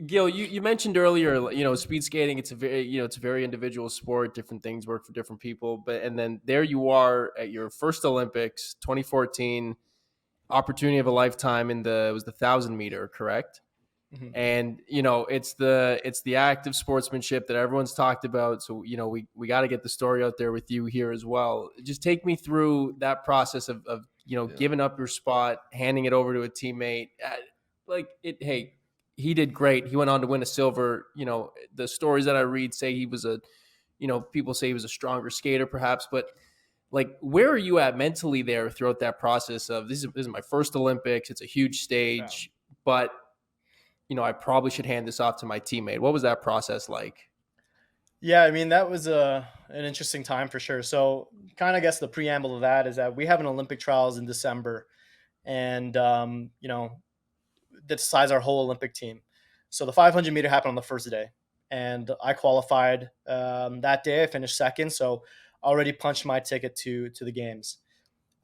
Gil, you mentioned earlier, speed skating. It's a very individual sport. Different things work for different people. And then there you are at your first Olympics, 2014, opportunity of a lifetime it was the 1,000 meter, correct? Mhm. And it's the act of sportsmanship that everyone's talked about. So we got to get the story out there with you here as well. Just take me through that process of Yeah. giving up your spot, handing it over to a teammate. Hey, he did great. He went on to win a silver. The stories that I read say he was people say he was a stronger skater perhaps, but like, where are you at mentally there throughout that process of this is my first Olympics? It's a huge Yeah. stage, but I probably should hand this off to my teammate. What was that process like? Yeah, I mean that was an interesting time for sure. So, kind of guess the preamble of that is that we have an Olympic trials in December, and that decides our whole Olympic team. So the 500 meter happened on the first day, and I qualified that day. I finished second, so already punched my ticket to the games.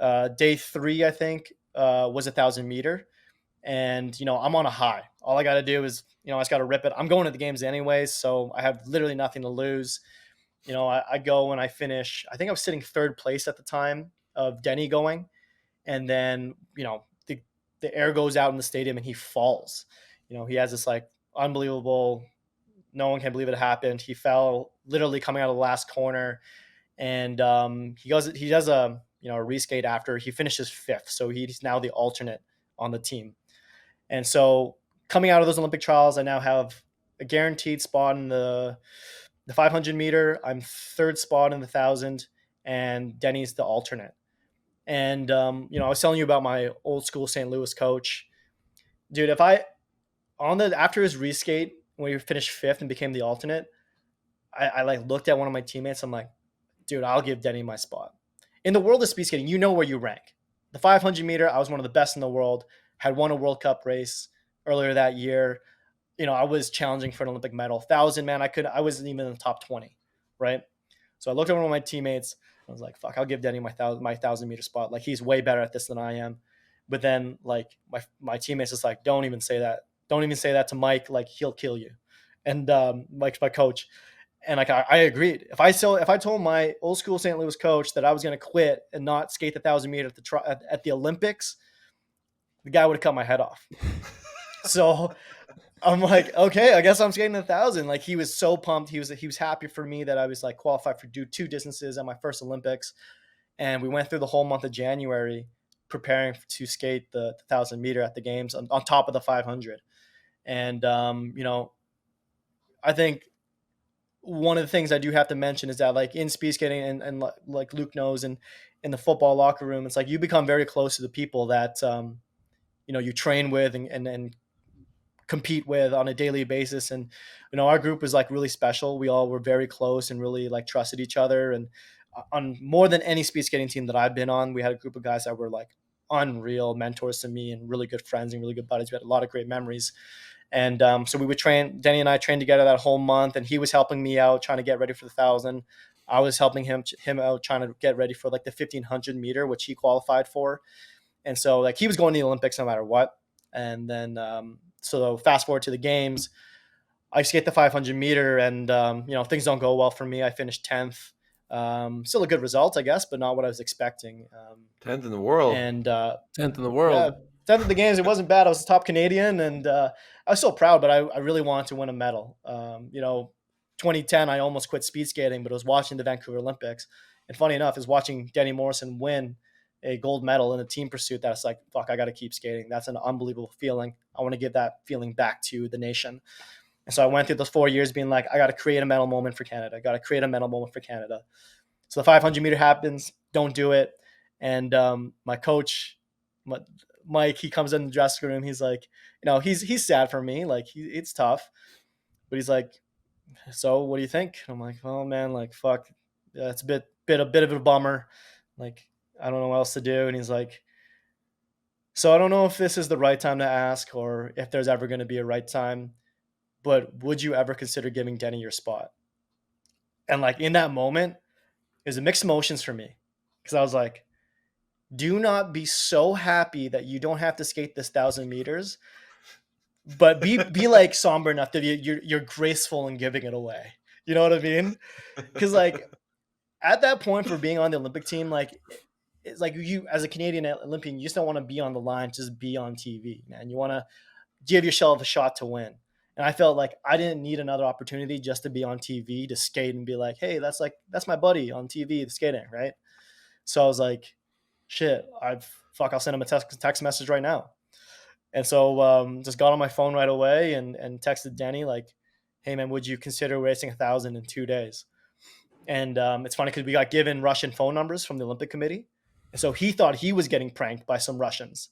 Day three, I think, was 1,000 meter, and I'm on a high. All I got to do is I just got to rip it. I'm going to the games anyways, so I have literally nothing to lose. I go and I finish. I think I was sitting third place at the time of Denny going, and then the air goes out in the stadium and he falls. He has this like unbelievable. No one can believe it happened. He fell literally coming out of the last corner, and he does a reskate after he finishes fifth, so he's now the alternate on the team. And so coming out of those Olympic trials, I now have a guaranteed spot in the 500 meter. I'm third spot in the 1,000, and Denny's the alternate. And I was telling you about my old school St. Louis coach, dude. If I on the after his reskate when he finished fifth and became the alternate, I like looked at one of my teammates. I'm like, dude, I'll give Denny my spot. In the world of speed skating, you know where you rank. The 500 meter, I was one of the best in the world. Had won a World Cup race earlier that year. I was challenging for an Olympic medal. 1,000, man, I wasn't even in the top 20, right? So I looked at one of my teammates. I was like, "Fuck, I'll give Denny my 1,000 meter spot. Like he's way better at this than I am." But then like my teammates is like, "Don't even say that. Don't even say that to Mike. Like he'll kill you." And Mike's my coach, and like I agreed. If I told my old school St. Louis coach that I was going to quit and not skate the 1,000 meter at the Olympics, the guy would have cut my head off. So I'm like, okay, I guess I'm skating 1,000. Like he was so pumped. He was happy for me that I was like qualified for do two distances at my first Olympics, and we went through the whole month of January preparing to skate the 1,000 meter at the games on top of the 500. And I think one of the things I do have to mention is that like in speed skating and like Luke knows and in the football locker room, it's like you become very close to the people that you train with and compete with on a daily basis. And our group was like really special. We all were very close and really like trusted each other. And on more than any speed skating team that I've been on, we had a group of guys that were like unreal mentors to me and really good friends and really good buddies. We had a lot of great memories. And so we would train. Denny and I trained together that whole month, and he was helping me out trying to get ready for the 1,000. I was helping him out trying to get ready for like the 1,500 meter, which he qualified for. And so like he was going to the Olympics no matter what. And then so fast forward to the games, I skate the 500 meter, and things don't go well for me. I finished 10th. Still a good result, I guess, but not what I was expecting. 10th in the world. And 10th in the yeah, world. 10th of the games, it wasn't bad. I was the top Canadian, and I was so proud, but I really wanted to win a medal. 2010, I almost quit speed skating, but I was watching the Vancouver Olympics. And funny enough, is watching Denny Morrison win a gold medal in a team pursuit. That's like, fuck, I got to keep skating. That's an unbelievable feeling. I want to give that feeling back to the nation. And so I went through those 4 years being like, I got to create a medal moment for Canada. I got to create a medal moment for Canada. So the 500 meter happens, don't do it. And my coach, Mike, he comes in the dressing room. He's like, he's sad for me. Like it's tough, but he's like, so what do you think? I'm like, oh man, like fuck, yeah, it's a bit of a bummer. Like I don't know what else to do. And he's like, so I don't know if this is the right time to ask or if there's ever going to be a right time, but would you ever consider giving Denny your spot? And like in that moment, it was a mixed emotions for me because I was like, do not be so happy that you don't have to skate this 1,000 meters. but be like somber enough that you're graceful in giving it away. You know what I mean? Because like at that point for being on the Olympic team, like it's like you as a Canadian Olympian, you just don't want to be on the line, just be on TV, man. You want to give yourself a shot to win. And I felt like I didn't need another opportunity just to be on TV to skate and be like, hey, that's my buddy on TV skating, right? So I was like, shit, I'll send him a text message right now. And so just got on my phone right away and texted Denny like, hey man, would you consider racing 1,000 in 2 days? And it's funny because we got given Russian phone numbers from the Olympic Committee. And so he thought he was getting pranked by some Russians.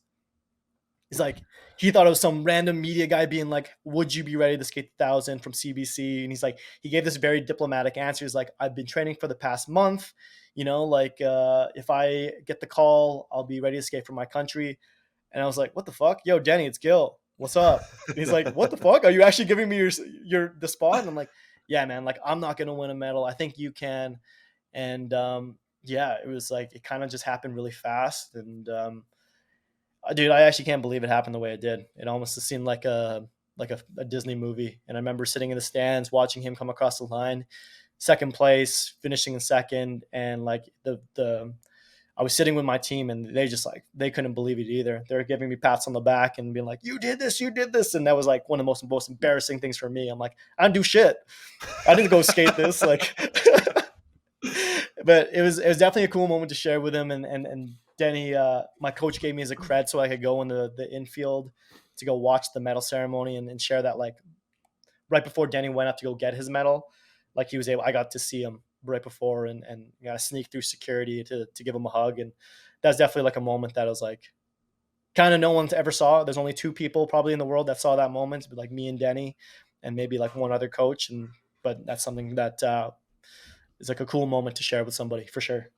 He's like, he thought it was some random media guy being like, would you be ready to skate 1,000 from CBC? And he's like, he gave this very diplomatic answer. He's like, I've been training for the past month. Like if I get the call, I'll be ready to skate for my country. And I was like, what the fuck? Yo, Denny, it's Gil. What's up? And he's like, what the fuck? Are you actually giving me the spot? And I'm like, yeah, man, like I'm not going to win a medal. I think you can. And yeah, it was like, it kind of just happened really fast. And dude, I actually can't believe it happened the way it did. It almost seemed like a Disney movie. And I remember sitting in the stands watching him come across the line, second place, finishing in second, and like the I was sitting with my team and they just like they couldn't believe it either. They're giving me pats on the back and being like, you did this, and that was like one of the most embarrassing things for me. I'm like, I didn't do shit. I didn't go skate this like. But it was definitely a cool moment to share with him, and Denny, my coach gave me as a cred so I could go in the infield to go watch the medal ceremony and share that like right before Denny went up to go get his medal, like he was able, I got to see him right before and got to sneak through security to give him a hug, and that's definitely like a moment that was like kind of no one's ever saw. There's only two people probably in the world that saw that moment, but like me and Denny, and maybe like one other coach, and but that's something that is like a cool moment to share with somebody for sure.